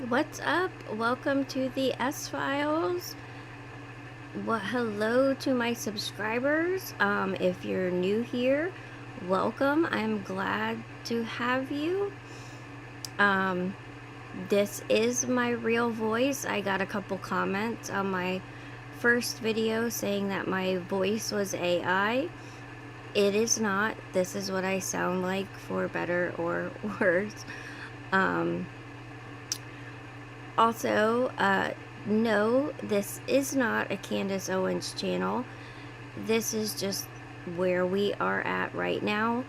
What's up? Welcome to the S Files. Well, hello to my subscribers. If you're new here, welcome. I'm glad to have you. This is my real voice. I got a couple comments on my first video saying that my voice was AI. It is not. This is what I sound like, for better or worse. Also, no, this is not a Candace Owens channel. This is just where we are at right now.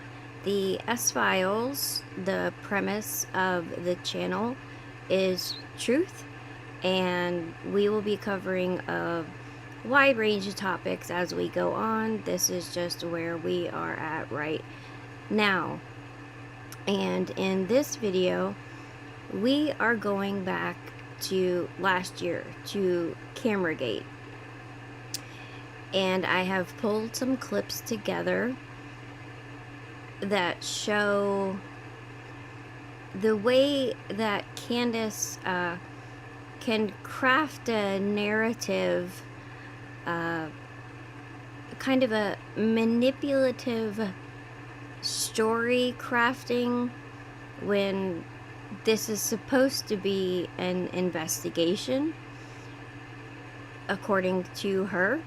The S-Files, the premise of the channel is truth, and we will be covering a wide range of topics as we go on. This is just where we are at right now. And in this video, we are going back to last year, to CameraGate. And I have pulled some clips together that show the way that Candace can craft a narrative, kind of a manipulative story crafting, when this is supposed to be an investigation, according to her.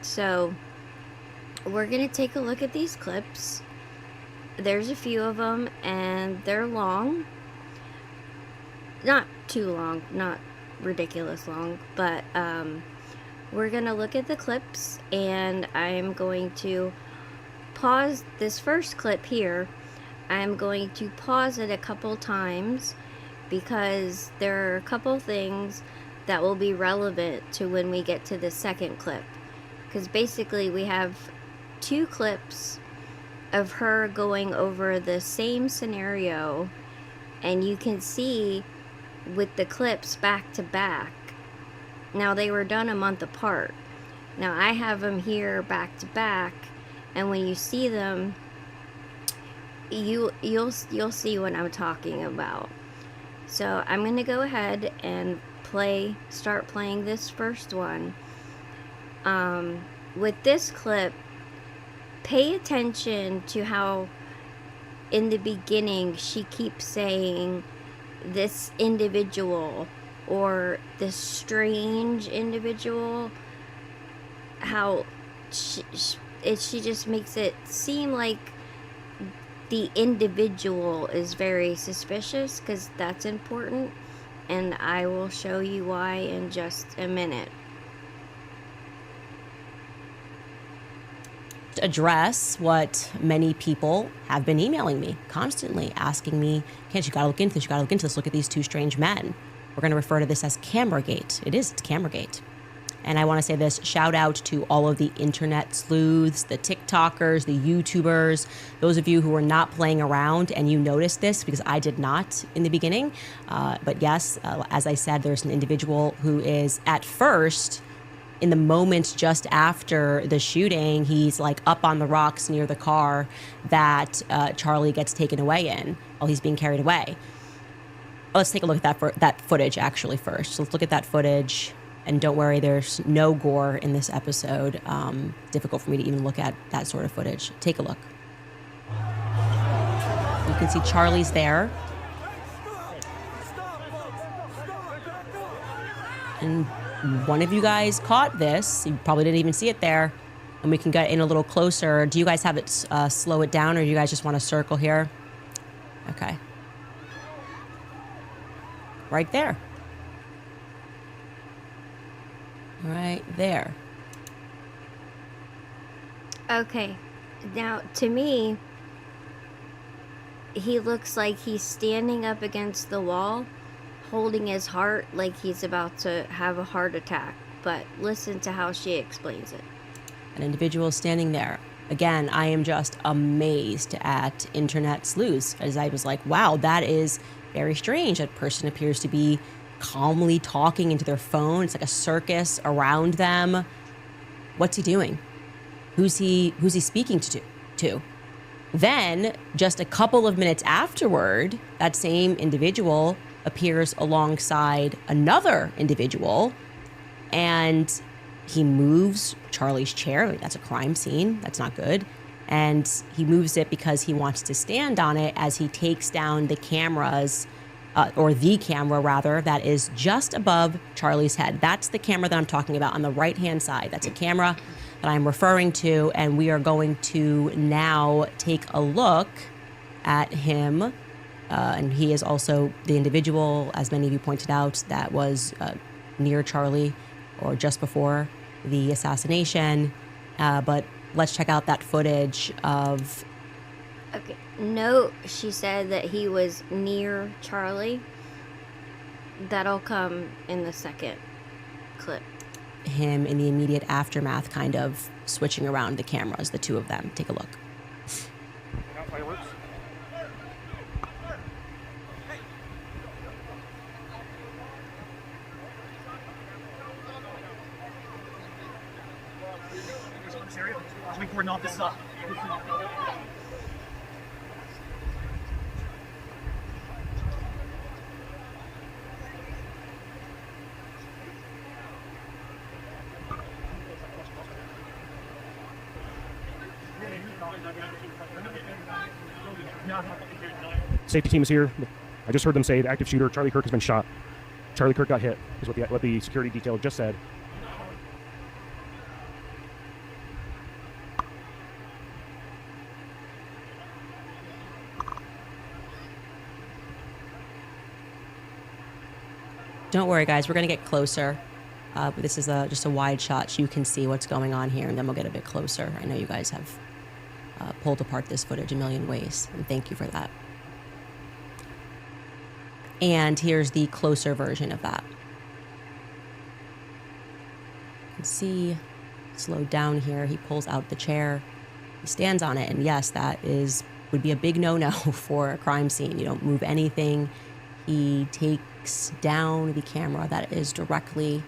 So we're gonna take a look at these clips. There's a few of them, and they're long. Not too long, not ridiculous long, but we're gonna look at the clips, and I'm going to pause this first clip here. I'm going to pause it a couple times because there are a couple things that will be relevant to when we get to the second clip. Because basically we have two clips of her going over the same scenario, and you can see with the clips back to back. Now, they were done a month apart. Now I have them here back to back, and when you see them, you'll see what I'm talking about. So I'm gonna go ahead and start playing this first one. With this clip, pay attention to how in the beginning she keeps saying this individual or this strange individual, how she just makes it seem like the individual is very suspicious, because that's important, and I will show you why in just a minute. Address what many people have been emailing me constantly, asking me, Candace, you gotta look into this, you gotta look into this, look at these two strange men. We're gonna refer to this as CameraGate. It's CameraGate. And I want to say this, shout out to all of the internet sleuths, the TikTokers, the YouTubers, those of you who are not playing around and you noticed this, because I did not in the beginning. But yes, as I said, there's an individual who is at first, in the moment just after the shooting, he's like up on the rocks near the car that Charlie gets taken away in while he's being carried away. Let's take a look at that footage actually first. So let's look at that footage. And don't worry, there's no gore in this episode. Difficult for me to even look at that sort of footage. Take a look. You can see Charlie's there. And one of you guys caught this. You probably didn't even see it there. And we can get in a little closer. Do you guys have it slow it down, or do you guys just want to circle here? Okay. Right there. Right there. Okay, now to me, he looks like he's standing up against the wall, holding his heart like he's about to have a heart attack. But listen to how she explains it. An individual standing there. Again, I am just amazed at internet sleuths, as I was like, wow, that is very strange. That person appears to be calmly talking into their phone. It's like a circus around them. What's he doing? Who's he speaking to? Then, just a couple of minutes afterward, that same individual appears alongside another individual, and he moves Charlie's chair. Like, that's a crime scene. That's not good. And he moves it because he wants to stand on it as he takes down the cameras, or the camera rather, that is just above Charlie's head. That's the camera that I'm talking about on the right-hand side. That's a camera that I'm referring to, and we are going to now take a look at him. And he is also the individual, as many of you pointed out, that was near Charlie or just before the assassination. But let's check out that footage of... Okay. No, she said that he was near Charlie. That'll come in the second clip. him in the immediate aftermath, kind of switching around the cameras, the two of them. Take a look. Fireworks. This area, as we cordon off this Safety team is here. I just heard them say the active shooter, Charlie Kirk, has been shot. Charlie Kirk got hit, is what the security detail just said. Don't worry, guys. We're going to get closer. But this is just a wide shot so you can see what's going on here, and then we'll get a bit closer. I know you guys have pulled apart this footage a million ways, and thank you for that. And here's the closer version of that. You can see, slowed down here, he pulls out the chair, he stands on it, and yes, that would be a big no-no for a crime scene. You don't move anything. He takes down the camera that is directly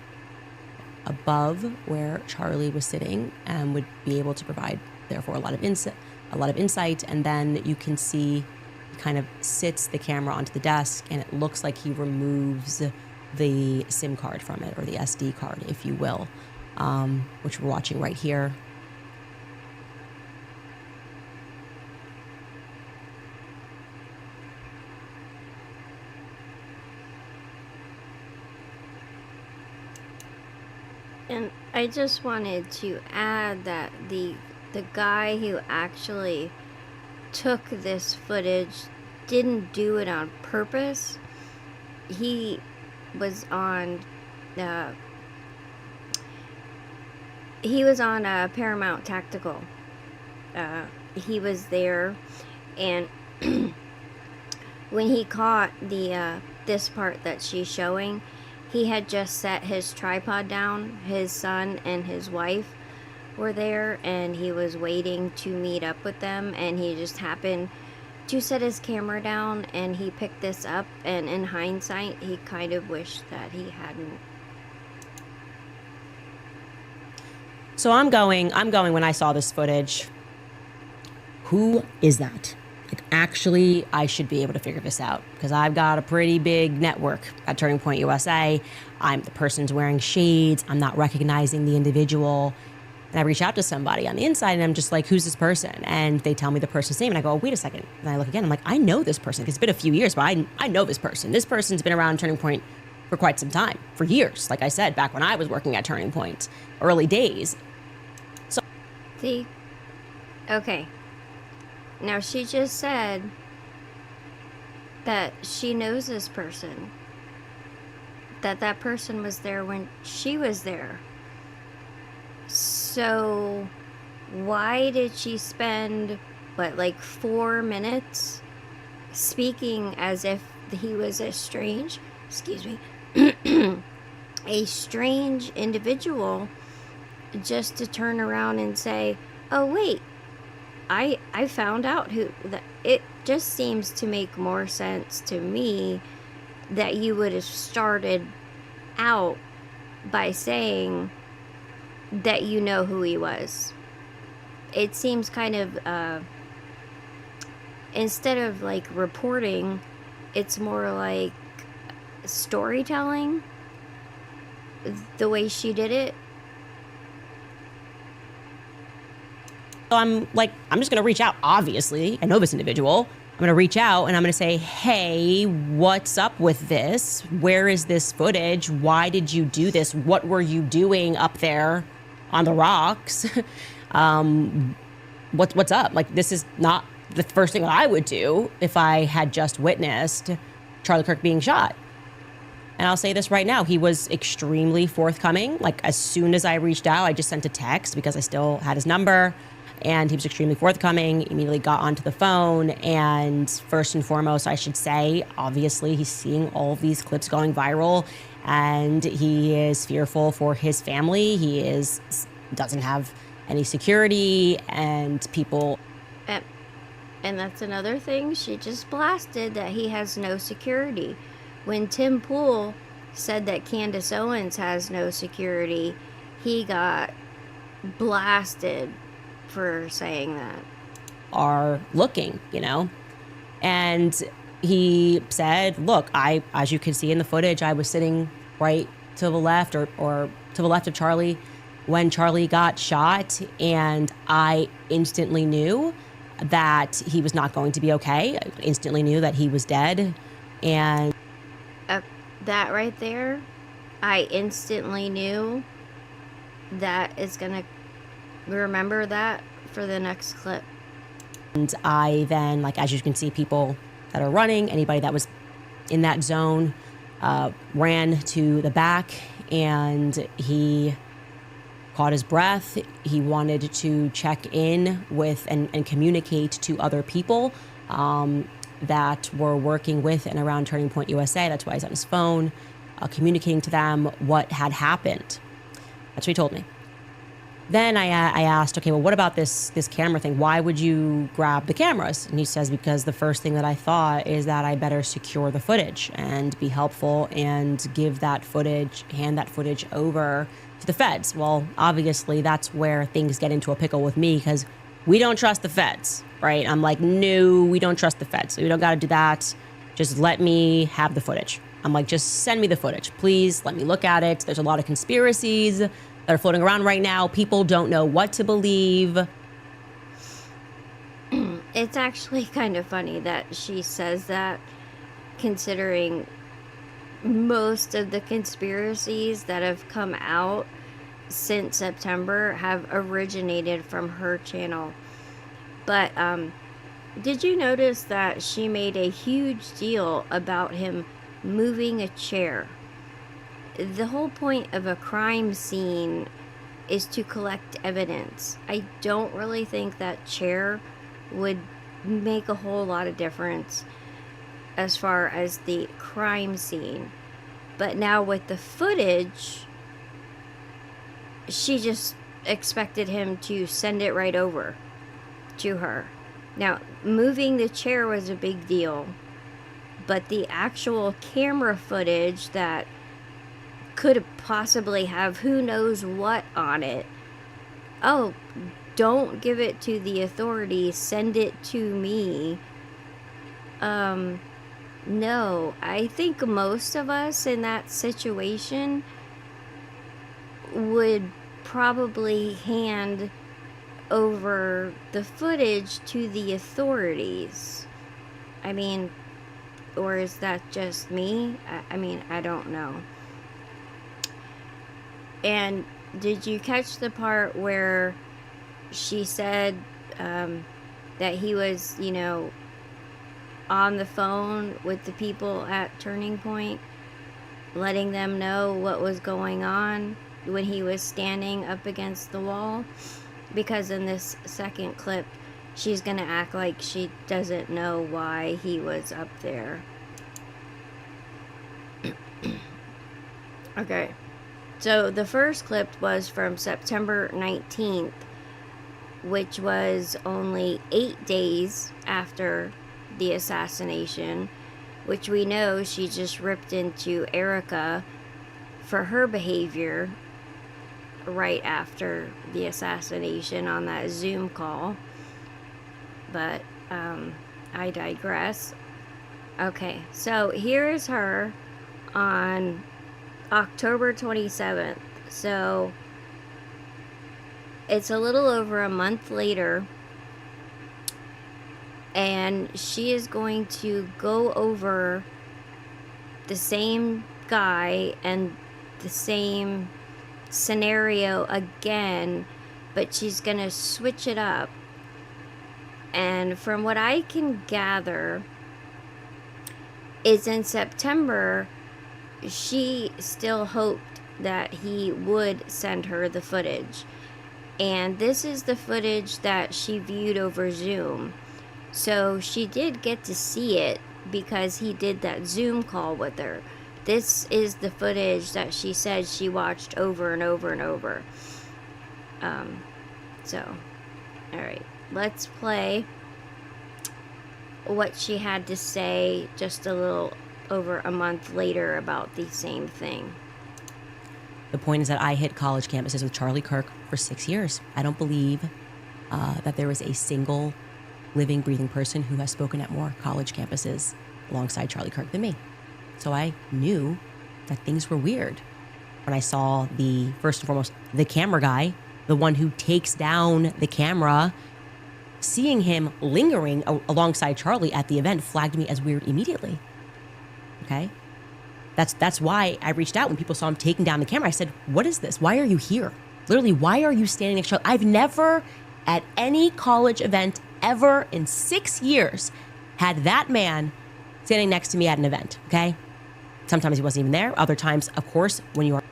above where Charlie was sitting and would be able to provide, therefore, a lot of insight. And then you can see he kind of sits the camera onto the desk, and it looks like he removes the SIM card from it, or the SD card, if you will, which we're watching right here. And I just wanted to add that the guy who actually took this footage didn't do it on purpose. He was on Paramount Tactical. He was there, and when he caught this part that she's showing, he had just set his tripod down. His son and his wife were there, and he was waiting to meet up with them, and he just happened to set his camera down, and he picked this up, and in hindsight, he kind of wished that he hadn't. So I'm going when I saw this footage. Who is that? Like, actually, I should be able to figure this out because I've got a pretty big network at Turning Point USA. The person's wearing shades. I'm not recognizing the individual. And I reach out to somebody on the inside, and I'm just like, who's this person? And they tell me the person's name, and I go, oh, wait a second. And I look again. I'm like, I know this person. It's been a few years, but I know this person. This person's been around Turning Point for quite some time, for years. Like I said, back when I was working at Turning Point, early days. So, See? Okay. Now, she just said that she knows this person. That person was there when she was there. So, why did she spend, like 4 minutes speaking as if he was a strange individual, just to turn around and say, oh, wait, I found out who that. It just seems to make more sense to me that you would have started out by saying that you know who he was. It seems kind of instead of like reporting, it's more like storytelling, the way she did it. So I'm just going to reach out. Obviously, I know this individual. I'm going to reach out and I'm going to say, hey, what's up with this? Where is this footage? Why did you do this? What were you doing up there on the rocks? What's up? Like, this is not the first thing that I would do if I had just witnessed Charlie Kirk being shot. And I'll say this right now. He was extremely forthcoming. Like, as soon as I reached out, I just sent a text because I still had his number. And he was extremely forthcoming, immediately got onto the phone. And first and foremost, I should say, obviously, he's seeing all of these clips going viral. And he is fearful for his family. He doesn't have any security, and people... And that's another thing. She just blasted that he has no security. When Tim Pool said that Candace Owens has no security, he got blasted for saying that. Are looking, and he said, look, as you can see in the footage, I was sitting right to the left or to the left of Charlie when Charlie got shot, and I instantly knew that he was not going to be okay. I instantly knew that he was dead. And that right there, I instantly knew. That is gonna remember that for the next clip. And I then, as you can see, people that are running, anybody that was in that zone, ran to the back, and he caught his breath. He wanted to check in with and communicate to other people that were working with and around Turning Point USA. That's why he's on his phone, communicating to them what had happened. That's what he told me. Then I asked, okay, well, what about this camera thing? Why would you grab the cameras? And he says, because the first thing that I thought is that I better secure the footage and be helpful and hand that footage over to the feds. Well, obviously, that's where things get into a pickle with me, because we don't trust the feds, right? I'm like, no, we don't trust the feds. So we don't got to do that. Just let me have the footage. I'm like, just send me the footage. Please let me look at it. There's a lot of conspiracies that are floating around right now. People don't know what to believe. It's actually kind of funny that she says that, considering most of the conspiracies that have come out since September have originated from her channel. But did you notice that she made a huge deal about him moving a chair? The whole point of a crime scene is to collect evidence. I don't really think that chair would make a whole lot of difference as far as the crime scene. But now with the footage, she just expected him to send it right over to her. Now, moving the chair was a big deal, but the actual camera footage that could possibly have who knows what on it, oh, don't give it to the authorities, send it to me. No, I think most of us in that situation would probably hand over the footage to the authorities. I mean, or is that just me? I mean, I don't know. And did you catch the part where she said that he was, on the phone with the people at Turning Point, letting them know what was going on when he was standing up against the wall? Because in this second clip, she's going to act like she doesn't know why he was up there. Okay. So the first clip was from September 19th, which was only 8 days after the assassination, which we know she just ripped into Erica for her behavior right after the assassination on that Zoom call. But I digress. Okay, so here is her on October 27th. So it's a little over a month later, and she is going to go over the same guy and the same scenario again, but she's gonna switch it up. And from what I can gather is in September, she still hoped that he would send her the footage. And this is the footage that she viewed over Zoom. So she did get to see it because he did that Zoom call with her. This is the footage that she said she watched over and over and over. So, alright, let's play what she had to say just a little over a month later about the same thing. The point is that I hit college campuses with Charlie Kirk for 6 years. I don't believe that there is a single living, breathing person who has spoken at more college campuses alongside Charlie Kirk than me. So I knew that things were weird when I saw first and foremost, the camera guy, the one who takes down the camera. Seeing him lingering alongside Charlie at the event flagged me as weird immediately. Okay? That's why I reached out when people saw him taking down the camera. I said, what is this? Why are you here? Literally, why are you standing next to Charlie? I've never at any college event ever in 6 years had that man standing next to me at an event, okay? Sometimes he wasn't even there. Other times, of course, when you are...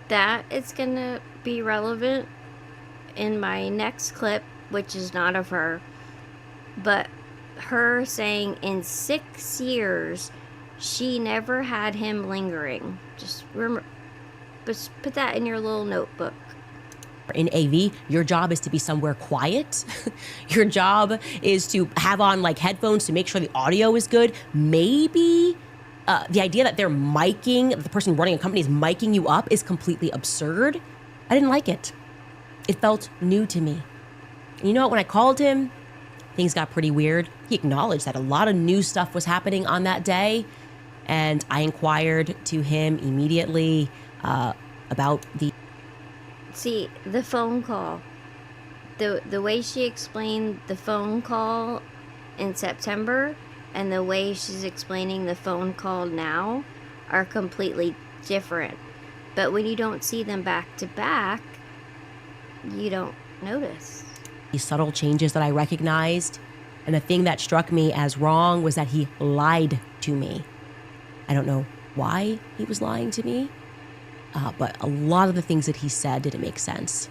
That is going to be relevant in my next clip, which is not of her, but her saying in 6 years, she never had him lingering. Just remember, put that in your little notebook. In AV, your job is to be somewhere quiet. Your job is to have on like headphones to make sure the audio is good. Maybe the idea that they're miking, the person running a company is miking you up is completely absurd. I didn't like it. It felt new to me. And you know what? When I called him, things got pretty weird. He acknowledged that a lot of new stuff was happening on that day. And I inquired to him immediately about the... See, the phone call. The way she explained the phone call in September and the way she's explaining the phone call now are completely different. But when you don't see them back to back, you don't notice. These subtle changes that I recognized. And the thing that struck me as wrong was that he lied to me. I don't know why he was lying to me. But a lot of the things that he said didn't make sense.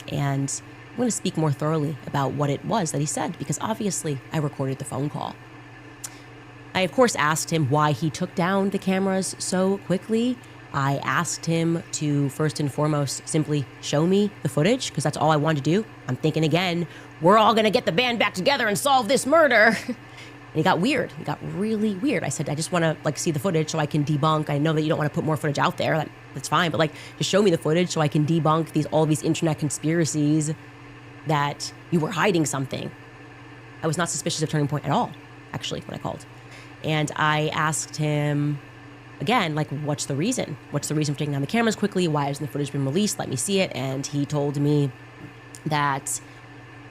And I'm going to speak more thoroughly about what it was that he said, because obviously I recorded the phone call. I, of course, asked him why he took down the cameras so quickly. I asked him to, first and foremost, simply show me the footage, because that's all I wanted to do. I'm thinking again, we're all going to get the band back together and solve this murder. And it got weird. It got really weird. I said, I just want to see the footage so I can debunk. I know that you don't want to put more footage out there. That's fine. But just show me the footage so I can debunk all these internet conspiracies that you were hiding something. I was not suspicious of Turning Point at all, actually, when I called. And I asked him again, what's the reason? What's the reason for taking down the cameras quickly? Why hasn't the footage been released? Let me see it. And he told me that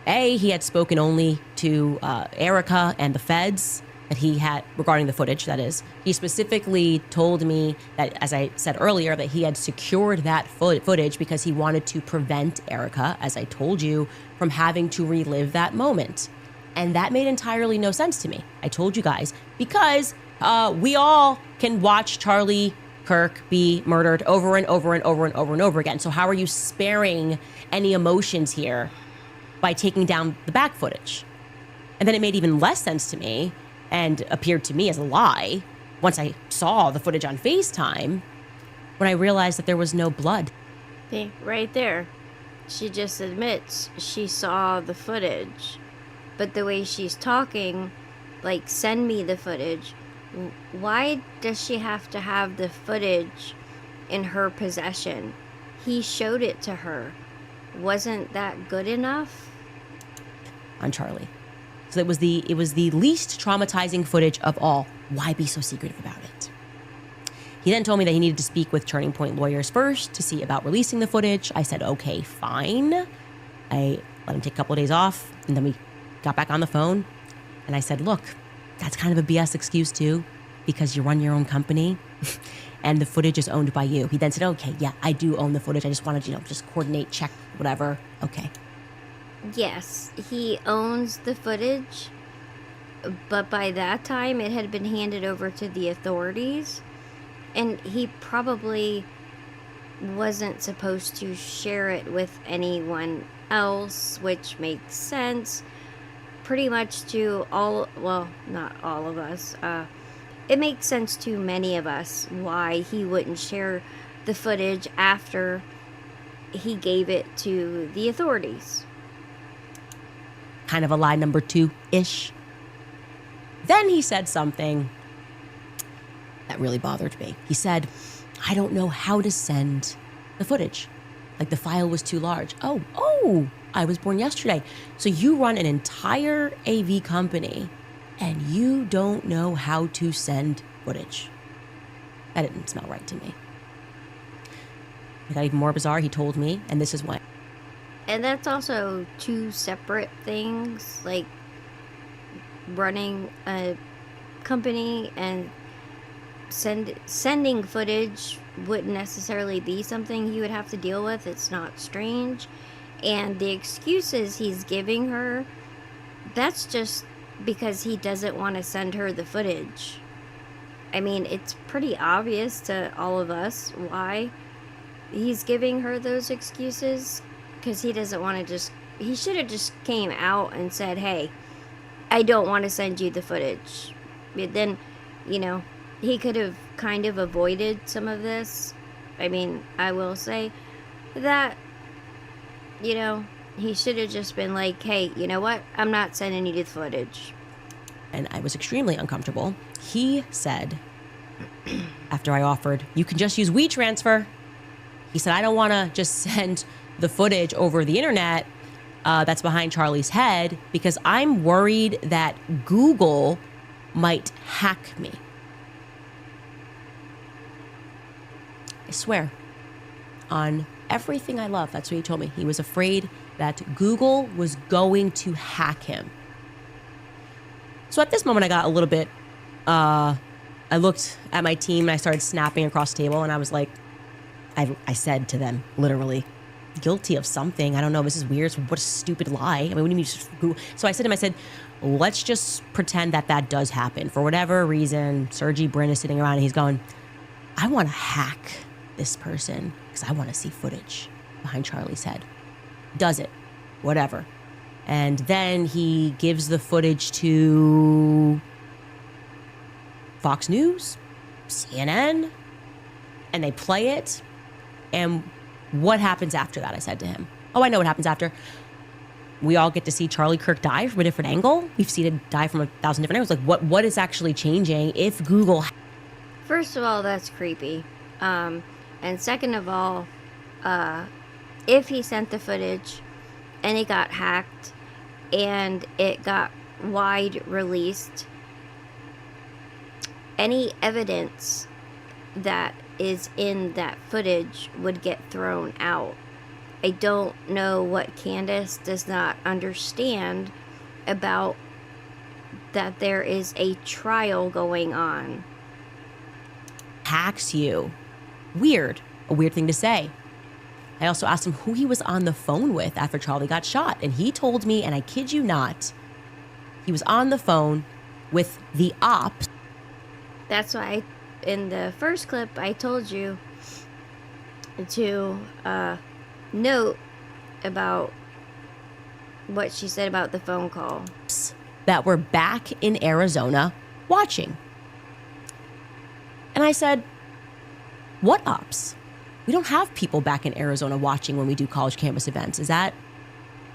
he had spoken only to Erica and the feds that he had regarding the footage, that is. He specifically told me that, as I said earlier, that he had secured that footage because he wanted to prevent Erica, as I told you, from having to relive that moment. And that made entirely no sense to me. I told you guys, because we all can watch Charlie Kirk be murdered over and over and over and over and over again. So how are you sparing any emotions here by taking down the back footage? And then it made even less sense to me and appeared to me as a lie once I saw the footage on FaceTime, when I realized that there was no blood. See, right there. She just admits she saw the footage. But the way she's talking, send me the footage. Why does she have to have the footage in her possession? He showed it to her. Wasn't that good enough? On Charlie. So it was the least traumatizing footage of all. Why be so secretive about it? He then told me that he needed to speak with Turning Point lawyers first to see about releasing the footage. I said, okay, fine. I let him take a couple of days off, and then we got back on the phone. And I said, look, that's kind of a BS excuse too, because you run your own company and the footage is owned by you. He then said, okay, yeah, I do own the footage. I just wanted, just coordinate, check, whatever. Okay. Yes, he owns the footage, but by that time it had been handed over to the authorities, and he probably wasn't supposed to share it with anyone else, which makes sense. Pretty much to not all of us. It makes sense to many of us why he wouldn't share the footage after he gave it to the authorities. Kind of a lie number 2-ish. Then he said something that really bothered me. He said, I don't know how to send the footage. Like the file was too large. Oh, I was born yesterday. So you run an entire AV company and you don't know how to send footage. That didn't smell right to me. It got even more bizarre. He told me, and this is why. And that's also two separate things, like running a company and sending footage wouldn't necessarily be something he would have to deal with. It's not strange. And the excuses he's giving her, that's just because he doesn't want to send her the footage. I mean, it's pretty obvious to all of us why he's giving her those excuses, because he doesn't want to he should have just came out and said, hey, I don't want to send you the footage. But then, he could have kind of avoided some of this. I mean, I will say that, he should have just been like, hey, you know what? I'm not sending you the footage. And I was extremely uncomfortable. He said, after I offered, you can just use WeTransfer. He said, I don't want to just send the footage over the internet that's behind Charlie's head because I'm worried that Google might hack me. I swear, on everything I love, that's what he told me. He was afraid that Google was going to hack him. So at this moment, I got a little bit, I looked at my team and I started snapping across the table and I was like, I said to them, literally, guilty of something. I don't know. This is weird. What a stupid lie. I mean, what do you mean just Google? So I said to him, let's just pretend that does happen. For whatever reason, Sergey Brin is sitting around and he's going, I want to hack this person because I want to see footage behind Charlie's head. Does it. Whatever. And then he gives the footage to Fox News, CNN, and they play it. And what happens after that? I said to him. Oh, I know what happens after. We all get to see Charlie Kirk die from a different angle. We've seen it die from 1,000 different angles. Like, what is actually changing if Google... First of all, that's creepy. And second of all, if he sent the footage and it got hacked and it got wide released, any evidence that is in that footage would get thrown out. I don't know what Candace does not understand about that there is a trial going on. Hacks you. Weird. A weird thing to say. I also asked him who he was on the phone with after Charlie got shot. And he told me, and I kid you not, he was on the phone with the ops. That's why in the first clip I told you to note about what she said about the phone call. That were back in Arizona watching. And I said, what ops? We don't have people back in Arizona watching when we do college campus events. Is that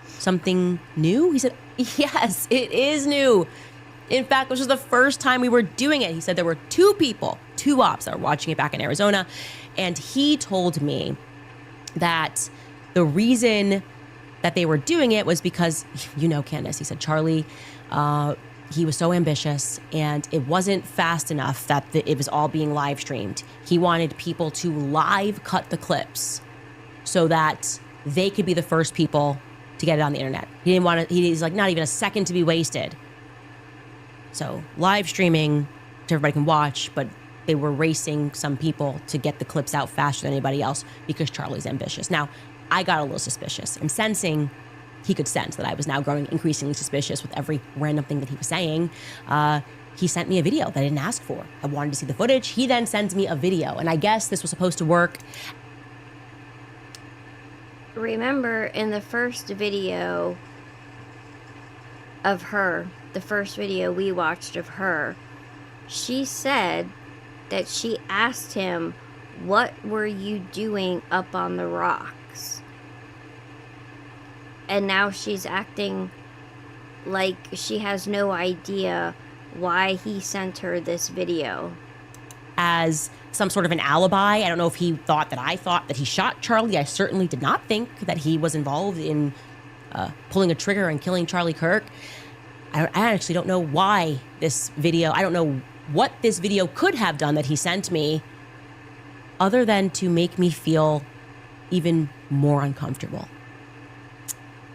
something new? He said, yes, it is new. In fact, this was the first time we were doing it. He said there were two ops that were watching it back in Arizona. And he told me that the reason that they were doing it was because, Candace, he said, Charlie, he was so ambitious, and it wasn't fast enough that it was all being live streamed. He wanted people to live cut the clips so that they could be the first people to get it on the internet. He didn't want to, he's like, not even a second to be wasted. So live streaming so everybody can watch, but they were racing some people to get the clips out faster than anybody else because Charlie's ambitious. Now, I got a little suspicious, and he could sense that I was now growing increasingly suspicious with every random thing that he was saying. He sent me a video that I didn't ask for. I wanted to see the footage. He then sends me a video, and I guess this was supposed to work. Remember, in the first video of her, the first video we watched of her, she said that she asked him, "What were you doing up on the rocks?" And now she's acting like she has no idea why he sent her this video. As some sort of an alibi. I don't know if he thought that I thought that he shot Charlie. I certainly did not think that he was involved in pulling a trigger and killing Charlie Kirk. I actually don't know why this video, I don't know what this video could have done that he sent me other than to make me feel even more uncomfortable.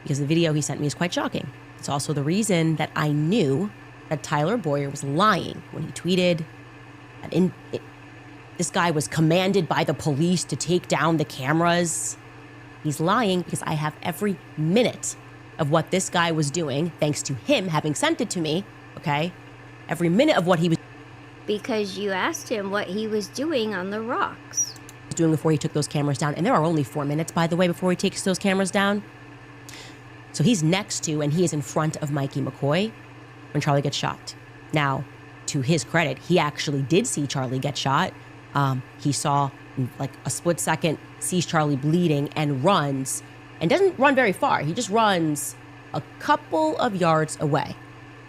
Because the video he sent me is quite shocking. It's also the reason that I knew that Tyler Boyer was lying when he tweeted that this guy was commanded by the police to take down the cameras. He's lying because I have every minute of what this guy was doing, thanks to him having sent it to me, okay? Every minute of what he was Because you asked him what he was doing on the rocks. doing before he took those cameras down. And there are only 4 minutes, by the way, before he takes those cameras down. So he's next to, and he is in front of Mikey McCoy when Charlie gets shot. Now, to his credit, he actually did see Charlie get shot. He saw, like, a split second, sees Charlie bleeding and runs, and doesn't run very far. He just runs a couple of yards away.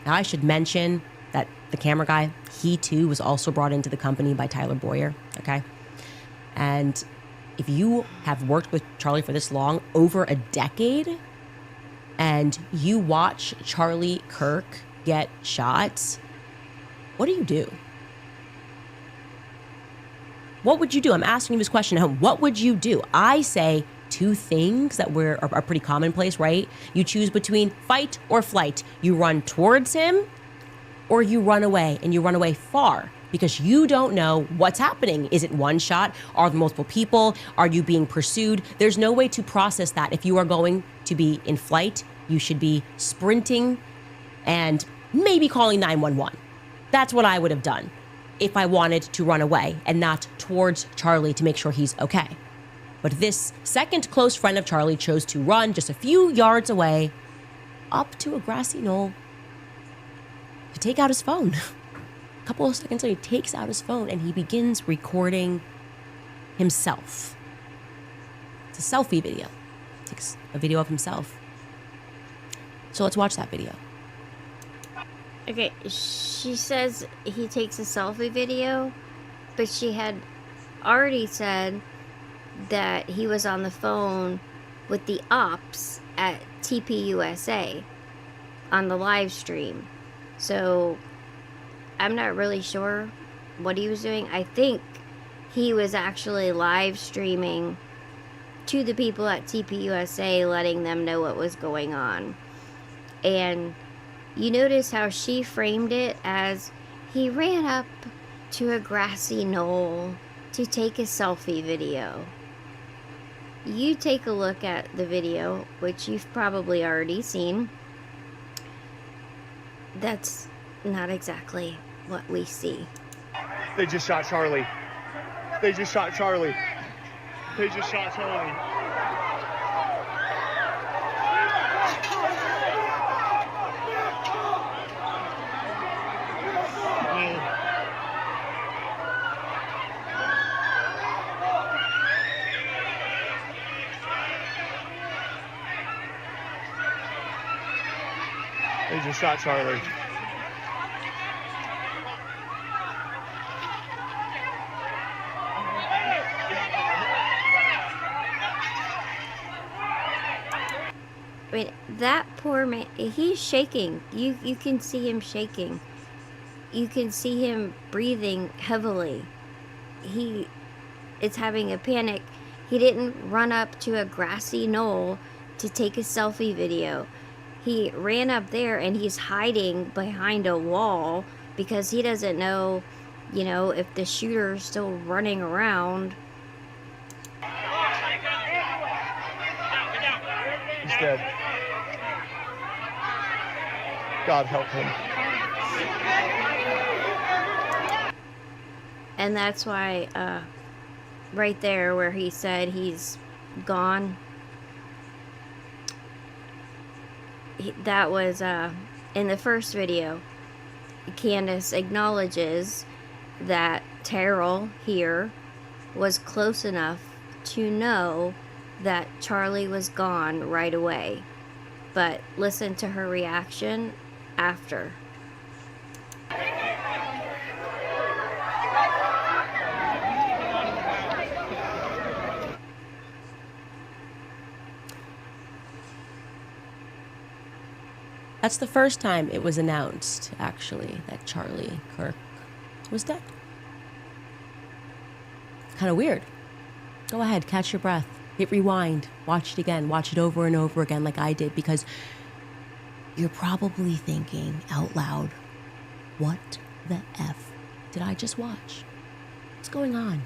Now, I should mention that the camera guy, he too was also brought into the company by Tyler Boyer, okay? And if you have worked with Charlie for this long, over a decade, and you watch Charlie Kirk get shot, what do you do? What would you do? I'm asking you this question at home. What would you do? I say two things that are pretty commonplace, right? You choose between fight or flight. You run towards him or you run away, and you run away far because you don't know what's happening. Is it one shot? Are there multiple people? Are you being pursued? There's no way to process that. If you are going to be in flight, you should be sprinting and maybe calling 911. That's what I would have done if I wanted to run away and not towards Charlie to make sure he's okay. But this second close friend of Charlie chose to run just a few yards away up to a grassy knoll to take out his phone. A couple of seconds later, he takes out his phone and he begins recording himself. It's a selfie video. He takes a video of himself. So let's watch that video. Okay, she says he takes a selfie video, but she had already said that he was on the phone with the ops at TPUSA on the live stream. So I'm not really sure what he was doing. I think he was actually live streaming to the people at TPUSA, letting them know what was going on. And you notice how she framed it as he ran up to a grassy knoll to take a selfie video. You take a look at the video, which you've probably already seen. That's not exactly what we see. They just shot Charlie. They just shot Charlie. They just shot Charlie. They just shot Charlie. I mean, that poor man, he's shaking. You can see him shaking. You can see him breathing heavily. He is having a panic. He didn't run up to a grassy knoll to take a selfie video. He ran up there and he's hiding behind a wall because he doesn't know, you know, if the shooter's still running around. He's dead. God help him. And that's why, right there where he said he's gone, that was, in the first video, Candace acknowledges that Terrell here was close enough to know that Charlie was gone right away. But listen to her reaction after. That's the first time it was announced, actually, that Charlie Kirk was dead. Kind of weird. Go ahead, catch your breath. Hit rewind. Watch it again. Watch it over and over again like I did, because you're probably thinking out loud, what the F did I just watch? What's going on?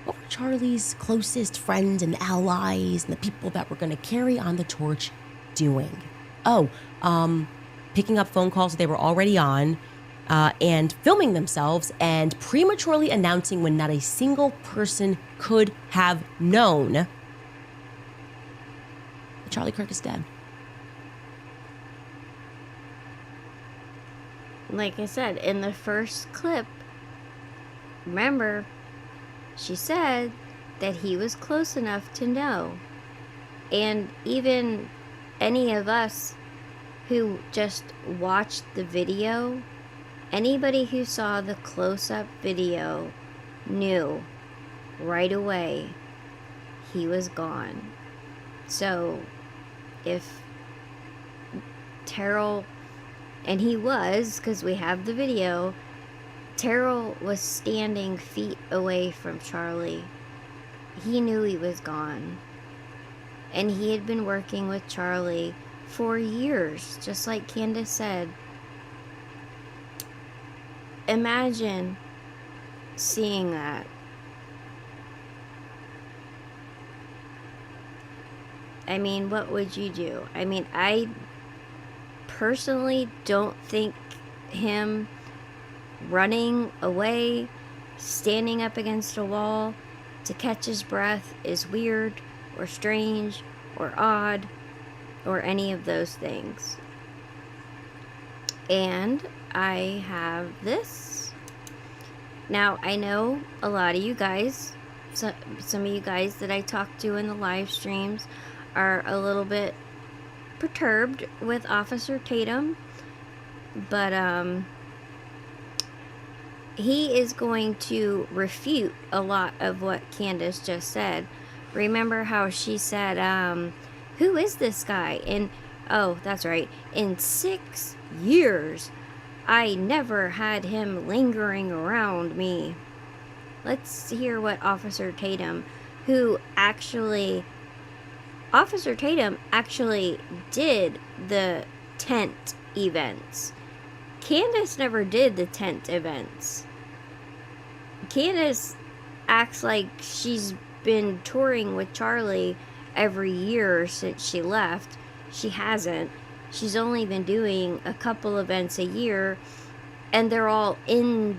What were Charlie's closest friends and allies and the people that were going to carry on the torch doing? Oh, picking up phone calls they were already on, and filming themselves and prematurely announcing when not a single person could have known that Charlie Kirk is dead. Like I said, in the first clip, remember, she said that he was close enough to know. And even any of us who just watched the video, anybody who saw the close-up video knew right away he was gone. So if Terrell, and he was, because we have the video, Terrell was standing feet away from Charlie. He knew he was gone. And he had been working with Charlie for years, just like Candace said. Imagine seeing that. I mean, what would you do? I mean, I personally don't think him running away, standing up against a wall to catch his breath is weird or strange or odd or any of those things. And I have this. Now, I know a lot of you guys, some of you guys that I talk to in the live streams are a little bit perturbed with Officer Tatum, but he is going to refute a lot of what Candace just said. Remember how she said, who is this guy? And, oh, that's right, in 6 years, I never had him lingering around me. Let's hear what Officer Tatum actually did the tent events. Candace never did the tent events. Candace acts like she's been touring with Charlie every year since she left. She hasn't. She's only been doing a couple events a year, and they're all indoor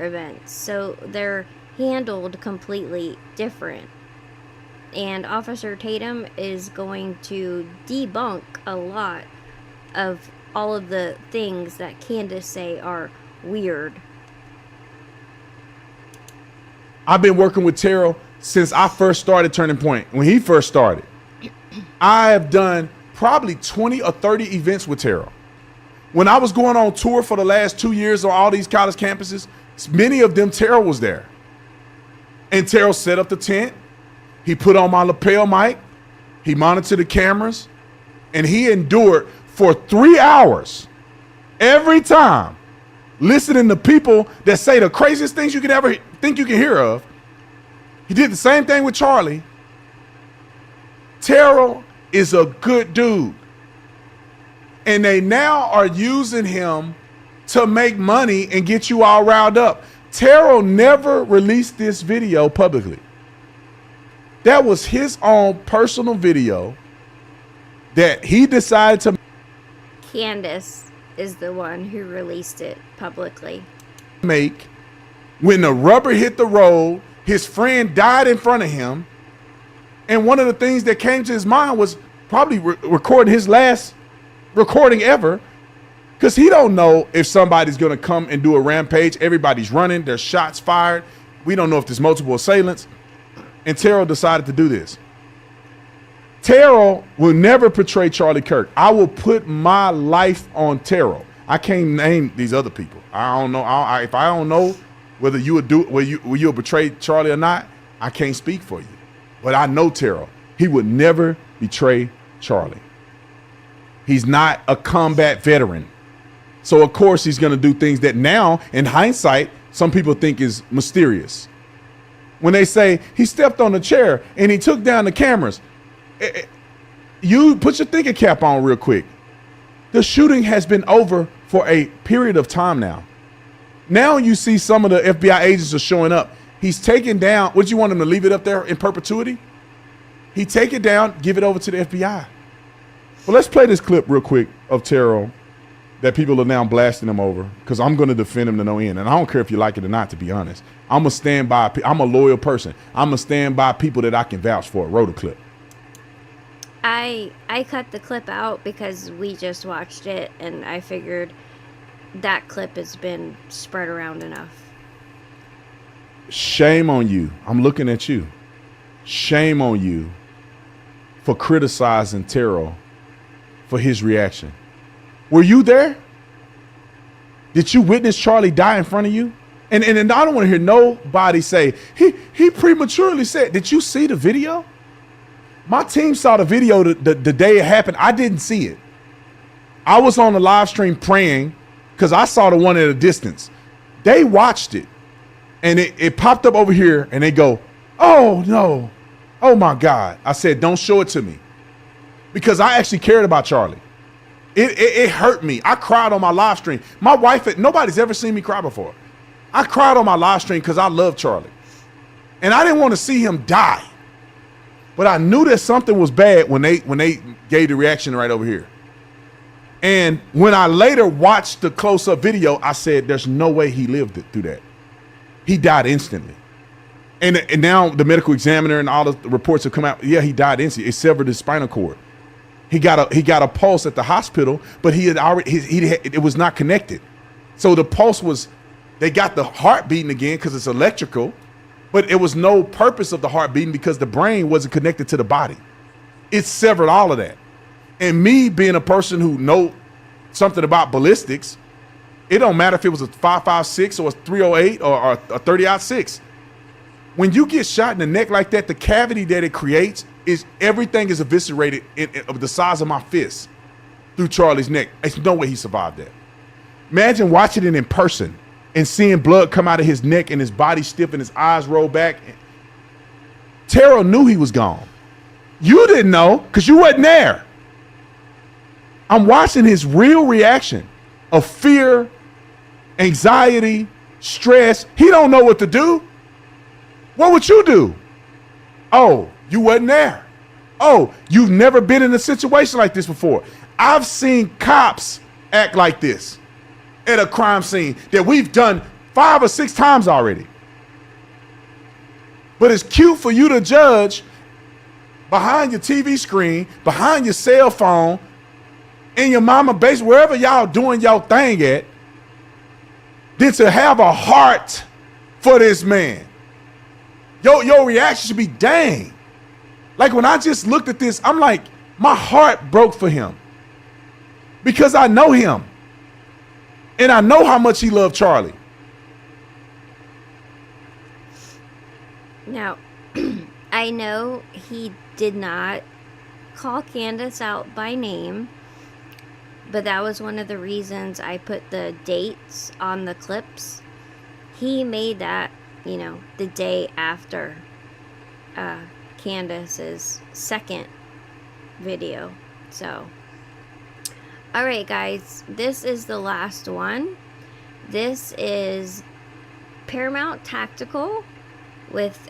events, so they're handled completely different. And Officer Tatum is going to debunk a lot of all of the things that Candace say are weird. I've been working with Terrell since I first started Turning Point. When he first started, I have done probably 20 or 30 events with Terrell. When I was going on tour for the last 2 years on all these college campuses, many of them Terrell was there. And Terrell set up the tent. He put on my lapel mic. He monitored the cameras, and he endured for 3 hours every time, listening to people that say the craziest things you could ever think you can hear of. He did the same thing with Charlie. Terrell is a good dude. And they now are using him to make money and get you all riled up. Terrell never released this video publicly. That was his own personal video that he decided to Candace is the one who released it publicly. make. When the rubber hit the road, his friend died in front of him. And one of the things that came to his mind was probably recording his last recording ever, because he don't know if somebody's going to come and do a rampage. Everybody's running. There's shots fired. We don't know if there's multiple assailants. And Terrell decided to do this. Terrell will never portray Charlie Kirk. I will put my life on Terrell. I can't name these other people. I don't know. If I don't know whether you would do, will you betray Charlie or not, I can't speak for you. But I know Terrell. He would never betray Charlie. He's not a combat veteran. So, of course, he's going to do things that now, in hindsight, some people think is mysterious. When they say he stepped on the chair and he took down the cameras, you put your thinking cap on real quick. The shooting has been over for a period of time now. Now you see some of the FBI agents are showing up. He's taken down. Would you want him to leave it up there in perpetuity? He take it down, give it over to the FBI. Well, let's play this clip real quick of Terrell that people are now blasting him over, because I'm going to defend him to no end. And I don't care if you like it or not, to be honest. I'm going to stand by. I'm a loyal person. I'm going to stand by people that I can vouch for. Roll the clip. I cut the clip out because we just watched it, and I figured that clip has been spread around enough. Shame on you. I'm looking at you. Shame on you for criticizing Terrell for his reaction. Were you there? Did you witness Charlie die in front of you? And I don't want to hear nobody say, he prematurely said, did you see the video? My team saw the video the day it happened. I didn't see it. I was on the live stream praying because I saw the one at a distance. They watched it, and it popped up over here, and they go, oh, no. Oh, my God. I said, don't show it to me, because I actually cared about Charlie. It hurt me. I cried on my live stream. My wife, nobody's ever seen me cry before. I cried on my live stream because I love Charlie. And I didn't want to see him die. But I knew that something was bad when they gave the reaction right over here. And when I later watched the close-up video, I said, there's no way he lived through that. He died instantly. And now the medical examiner and all the reports have come out. Yeah, he died instantly. It severed his spinal cord. He got a pulse at the hospital, but he had already it was not connected. So the pulse was, they got the heart beating again because it's electrical, but it was no purpose of the heart beating because the brain wasn't connected to the body. It severed all of that. And me being a person who know something about ballistics, it don't matter if it was a 5.56 or a 308 or a 30-06. When you get shot in the neck like that, the cavity that it creates is everything is eviscerated of the size of my fist through Charlie's neck. There's no way he survived that. Imagine watching it in person and seeing blood come out of his neck and his body stiff and his eyes roll back. Terrell knew he was gone. You didn't know because you wasn't there. I'm watching his real reaction of fear, anxiety, stress. He don't know what to do. What would you do? Oh, you wasn't there. Oh, you've never been in a situation like this before. I've seen cops act like this at a crime scene that we've done 5 or 6 times already. But it's cute for you to judge behind your TV screen, behind your cell phone, in your mama base, wherever y'all doing y'all thing at, than to have a heart for this man. Your reaction should be, dang. Like when I just looked at this, I'm like, my heart broke for him. Because I know him. And I know how much he loved Charlie. Now, I know he did not call Candace out by name, but that was one of the reasons I put the dates on the clips. He made that, you know, the day after Candace's second video. So, alright guys, this is the last one. This is Paramount Tactical with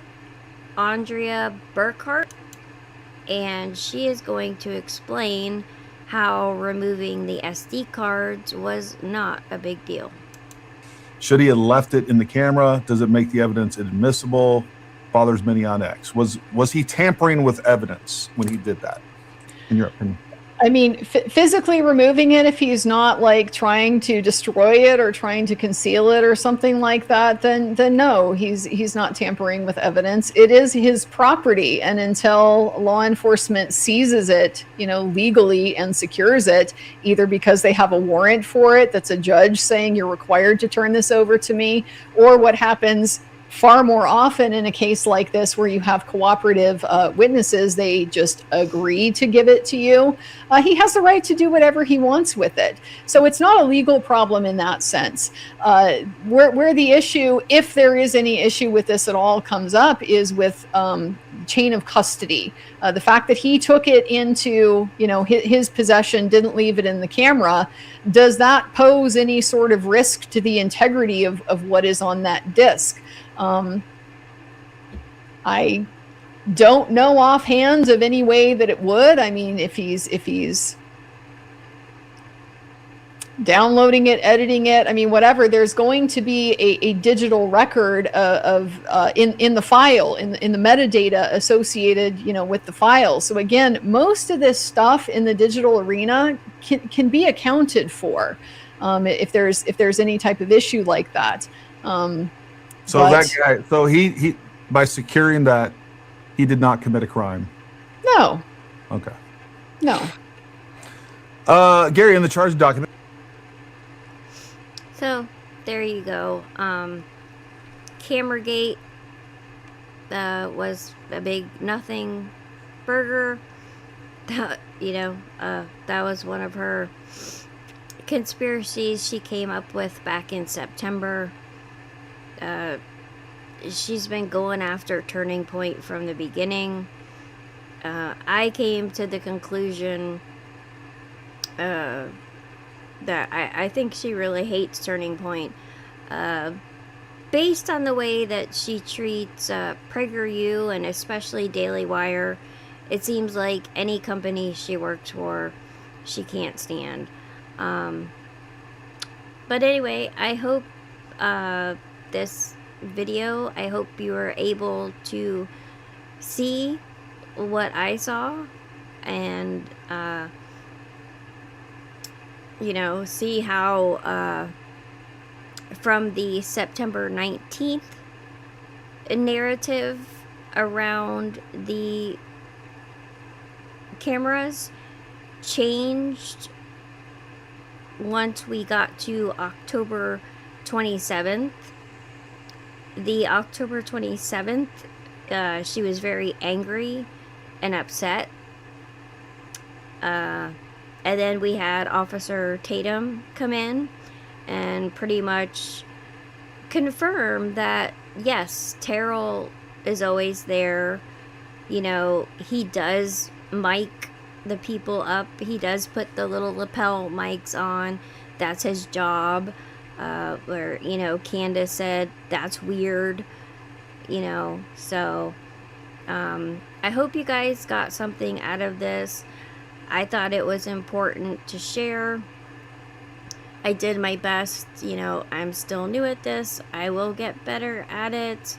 Andrea Burkhart, and she is going to explain how removing the SD cards was not a big deal. Should he have left it in the camera? Does it make the evidence inadmissible? Fathers many on X. Was he tampering with evidence when he did that, in your opinion? I mean, physically removing it, if he's not like trying to destroy it or trying to conceal it or something like that, then no, he's not tampering with evidence. It is his property, and until law enforcement seizes it, you know, legally and secures it, either because they have a warrant for it, that's a judge saying you're required to turn this over to me, or what happens far more often in a case like this where you have cooperative witnesses, they just agree to give it to you. He has the right to do whatever he wants with it. So it's not a legal problem in that sense. Where the issue, if there is any issue with this at all, comes up is with chain of custody. The fact that he took it into, you know, his possession, didn't leave it in the camera, does that pose any sort of risk to the integrity of what is on that disc? I don't know offhand of any way that it would. I mean, if he's downloading it, editing it, I mean, whatever, there's going to be a digital record in the file, in the metadata associated, you know, with the file. So again, most of this stuff in the digital arena can be accounted for if there's any type of issue like that. So that guy, so he by securing that, he did not commit a crime. No. Okay. No. Gary, in the charge document. So there you go. CameraGate was a big nothing burger. That, you know, that was one of her conspiracies she came up with back in September. She's been going after Turning Point from the beginning. I came to the conclusion that I think she really hates Turning Point, based on the way that she treats PragerU and especially Daily Wire. It seems like any company she works for, she can't stand. But anyway, I hope this video, I hope you were able to see what I saw and you know, see how from the September 19th narrative around the cameras changed once we got to October 27th. The October 27th, she was very angry and upset. And then we had Officer Tatum come in and pretty much confirm that, yes, Terrell is always there. You know, he does mic the people up. He does put the little lapel mics on. That's his job. Where, you know, Candace said that's weird, you know. So I hope you guys got something out of this. I thought it was important to share. I did my best, you know. I'm still new at this. I will get better at it,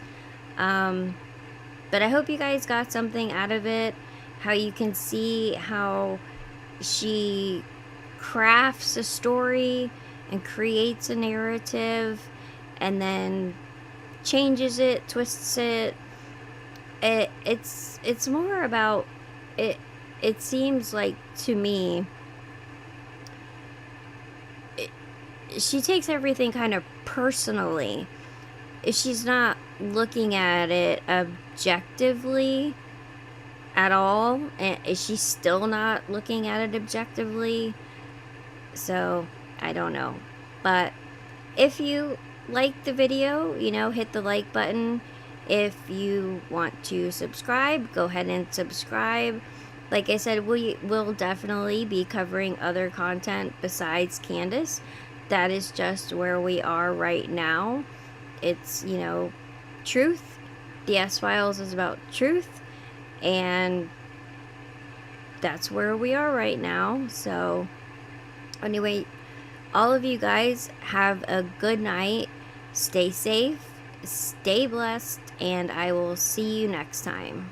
but I hope you guys got something out of it. How you can see how she crafts a story and creates a narrative and then changes it, twists it. It's more about it. It seems like to me she takes everything kind of personally. She's not looking at it objectively. at all, and is she still not looking at it objectively? So I don't know. But if you like the video, you know, hit the like button. If you want to subscribe, go ahead and subscribe. Like I said, we will definitely be covering other content besides Candace. That is just where we are right now. It's, you know, truth. The S-Files is about truth, and that's where we are right now. So anyway, all of you guys have a good night. Stay safe, stay blessed, and I will see you next time.